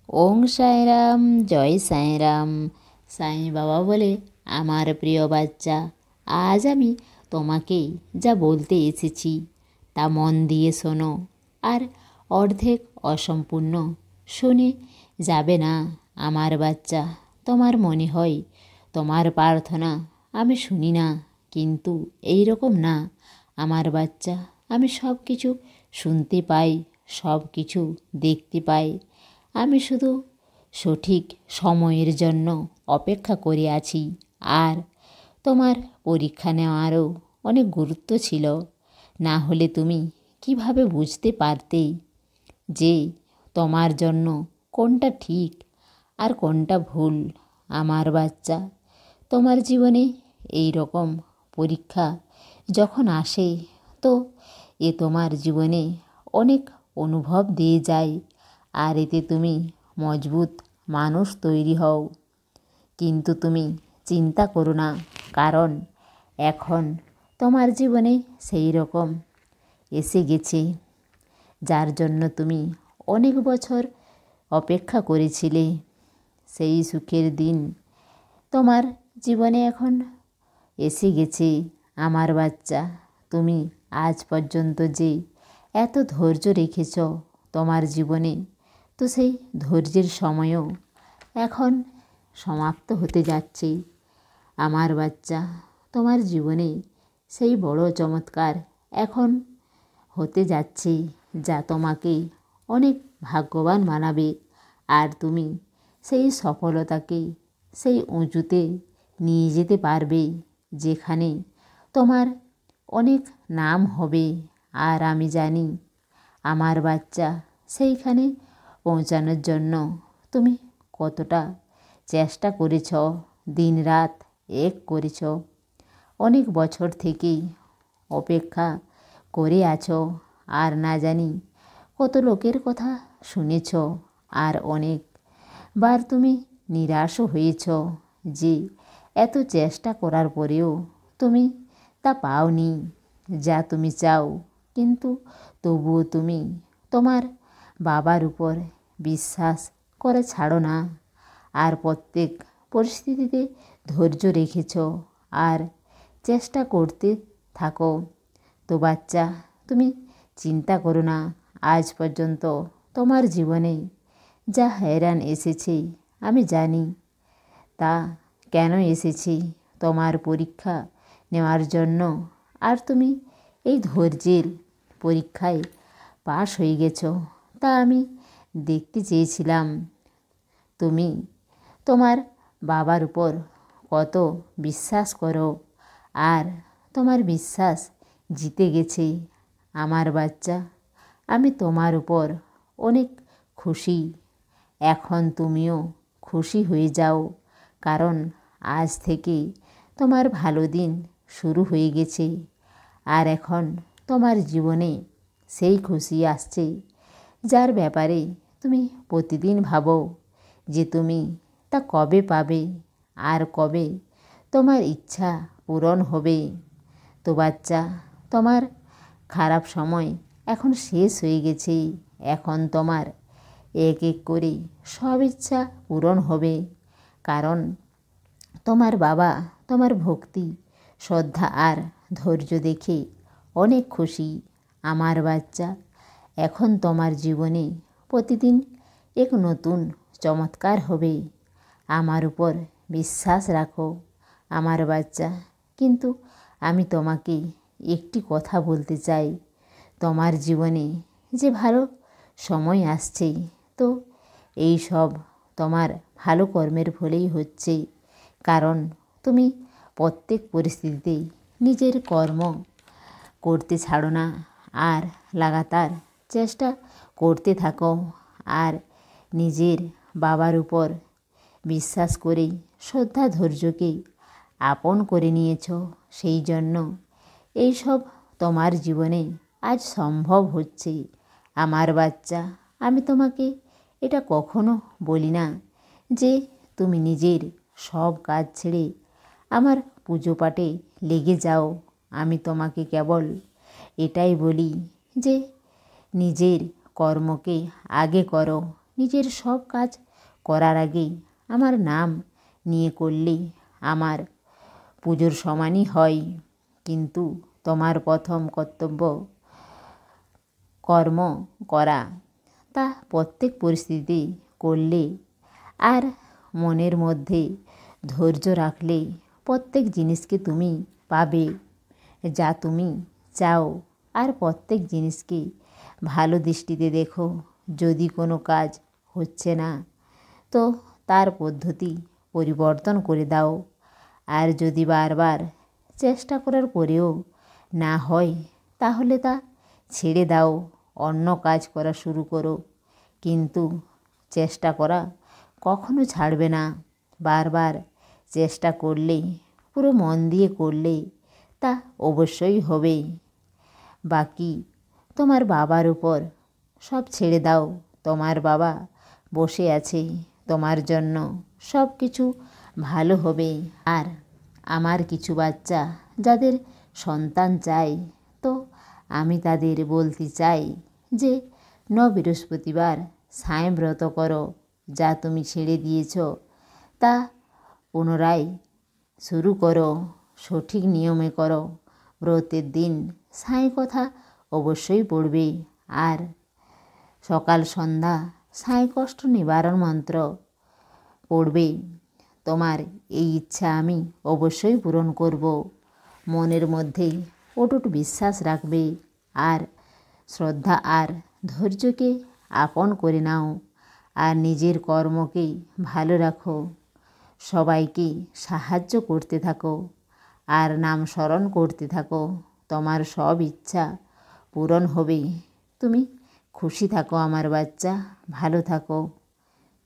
ওং সাঁইরাম, জয় সাঁইরাম। সাঁই বাবা বলে, আমার প্রিয় বাচ্চা, আজ আমি তোমাকে যা বলতে এসেছি তা মন দিয়ে শোনো। আর অর্ধেক অসম্পূর্ণ শুনে যাবে না আমার বাচ্চা। তোমার মনে হয় তোমার প্রার্থনা আমি শুনি না, কিন্তু এই রকম না আমার বাচ্চা। আমি সব কিছু শুনতে পাই, সব কিছু দেখতে পাই। আমি শুধু সঠিক সময়ের জন্য অপেক্ষা করে আছি। আর তোমার পরীক্ষা নেওয়ারও অনেক গুরুত্ব ছিল, না হলে তুমি কিভাবে বুঝতে পারতে যে তোমার জন্য কোনটা ঠিক আর কোনটা ভুল। আমার বাচ্চা, তোমার জীবনে এই রকম পরীক্ষা যখন আসে, তো এ তোমার জীবনে অনেক অনুভব দিয়ে যায়, আর এতে তুমি মজবুত মানুষ তৈরি হও। কিন্তু তুমি চিন্তা করো না, কারণ এখন তোমার জীবনে সেই রকম এসে গেছে যার জন্য তুমি অনেক বছর অপেক্ষা করেছিলে। সেই সুখের দিন তোমার জীবনে এখন এসে গেছে আমার বাচ্চা। তুমি আজ পর্যন্ত যে এত ধৈর্য রেখেছ তোমার জীবনে, তো সেই ধৈর্যের সময়ও এখন সমাপ্ত হতে যাচ্ছে আমার বাচ্চা। তোমার জীবনে সেই বড় চমৎকার এখন হতে যাচ্ছে, যা তোমাকে অনেক ভাগ্যবান বানাবে। আর তুমি সেই সফলতাকে সেই উঁচুতে নিয়ে যেতে পারবে, যেখানে তোমার অনেক নাম হবে। আর আমি জানি আমার বাচ্চা, সেইখানে পৌঁছানোর জন্য তুমি কতটা চেষ্টা করেছ, দিন রাত এক করেছ। অনেক বছর থেকেই অপেক্ষা করে আছো, আর না জানি কত লোকের কথা শুনেছ। আর অনেকবার তুমি নিরাশও হয়েছ যে এত চেষ্টা করার পরেও তুমি তা পাওনি যা তুমি চাও। কিন্তু তবুও তুমি তোমার বাবার উপর বিশ্বাস করে ছাড়ো না, আর প্রত্যেক পরিস্থিতিতে ধৈর্য রেখেছ আর চেষ্টা করতে থাকো। তো বাচ্চা, তুমি চিন্তা করো না। আজ পর্যন্ত তোমার জীবনে যা হয়রান এসেছে আমি জানি, তা কেন এসেছে তোমার পরীক্ষা নেওয়ার জন্য। আর তুমি এই ধৈর্যের পরীক্ষায় পাশ হয়ে গেছো, তা আমি দেখতে চেয়েছিলাম তুমি তোমার বাবার উপর কত বিশ্বাস করো। আর তোমার বিশ্বাস জিতে গেছে আমার বাচ্চা। আমি তোমার উপর অনেক খুশি। এখন তুমিও খুশি হয়ে যাও, কারণ আজ থেকে তোমার ভালো দিন শুরু হয়ে গেছে। আর এখন তোমার জীবনে সেই খুশি আসছে যার ব্যাপারে তুমি প্রতিদিন ভাবো যে তুমি তা কবে পাবে আর কবে তোমার ইচ্ছা পূরণ হবে। তো বাচ্চা, তোমার খারাপ সময় এখন শেষ হয়ে গেছে। এখন তোমার এক এক করে সব ইচ্ছা পূরণ হবে, কারণ তোমার বাবা তোমার ভক্তি, শ্রদ্ধা আর ধৈর্য দেখে অনেক খুশি আমার বাচ্চা। এখন তোমার জীবনে প্রতিদিন এক নতুন চমৎকার হবে। আমার উপর বিশ্বাস রাখো আমার বাচ্চা। কিন্তু আমি তোমাকে একটি কথা বলতে চাই, তোমার জীবনে যে ভালো সময় আসছে, তো এই সব তোমার ভালো কর্মের ফলেই হচ্ছে। কারণ তুমি প্রত্যেক পরিস্থিতিতেই নিজের কর্ম করতে ছাড়ো না, আর লাগাতার চেষ্টা করতে থাকো। আর নিজের বাবার উপর বিশ্বাস করে শ্রদ্ধা ধৈর্যকে আপন করে নিয়েছ, সেই জন্য এইসব তোমার জীবনে আজ সম্ভব হচ্ছে আমার বাচ্চা। আমি তোমাকে এটা কখনো বলি না যে তুমি নিজের সব কাজ ছেড়ে আমার পুজো পাঠে লেগে যাও। আমি তোমাকে কেবল এটাই বলি যে নিজের কর্মকে আগে করো, নিজের সব কাজ করার আগে আমার নাম নিয়ে করলে আমার পুজোর সমানই হয়। কিন্তু তোমার প্রথম কর্তব্য কর্ম করা, তা প্রত্যেক পরিস্থিতিতে করলে আর মনের মধ্যে ধৈর্য রাখলে প্রত্যেক জিনিসকে তুমি পাবে যা তুমি চাও। আর প্রত্যেক জিনিসকে ভালো দৃষ্টিতে দেখো। যদি কোনো কাজ হচ্ছে না তো তার পদ্ধতি পরিবর্তন করে দাও। আর যদি বারবার চেষ্টা করার পরেও না হয় তাহলে তা ছেড়ে দাও, অন্য কাজ করা শুরু করো। কিন্তু চেষ্টা করা কখনো ছাড়বে না। বারবার চেষ্টা করলে, পুরো মন দিয়ে করলে তা অবশ্যই হবে। বাকি তোমার বাবার উপর সব ছেড়ে দাও। তোমার বাবা বসে আছে তোমার জন্য, সব কিছু ভালো হবে। আর আমার কিছু বাচ্চা যাদের সন্তান চাই, তো আমি তাদের বলতে চাই যে বৃহস্পতিবার সাঁই ব্রত করো। যা তুমি ছেড়ে দিয়েছ তা পুনরায় শুরু করো, সঠিক নিয়মে করো। ব্রতের দিন সাঁই কথা অবশ্যই পড়বে। আর সকাল সন্ধ্যা সাঁই কষ্ট নিবারণ মন্ত্র পড়বে। তোমার এই ইচ্ছা আমি অবশ্যই পূরণ করব। মনের মধ্যে অটুট বিশ্বাস রাখবে আর শ্রদ্ধা আর ধৈর্যকে আপন করে নাও। আর নিজের কর্মকে ভালো রাখো, সবাইকে সাহায্য করতে থাকো আর নাম স্মরণ করতে থাকো। তোমার সব ইচ্ছা পূরণ হবে। তুমি খুশি থাকো আমার বাচ্চা, ভালো থাকো।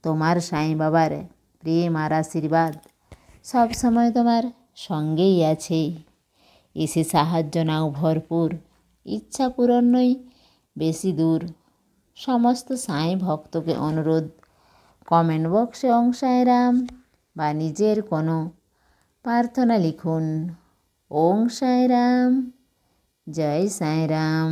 তোমার সাঁই বাবার প্রেম আর আশীর্বাদ সব সময় তোমার সঙ্গেই আছে। এসে সাহায্য নাও ভরপুর, ইচ্ছা পূরণ নয় বেশি দূর। সমস্ত সাঁই ভক্তকে অনুরোধ, কমেন্ট বক্সে ওং সাঁইরাম বা নিজের কোনো প্রার্থনা লিখুন। ওং সাঁইরাম, জয় সাঁইরাম।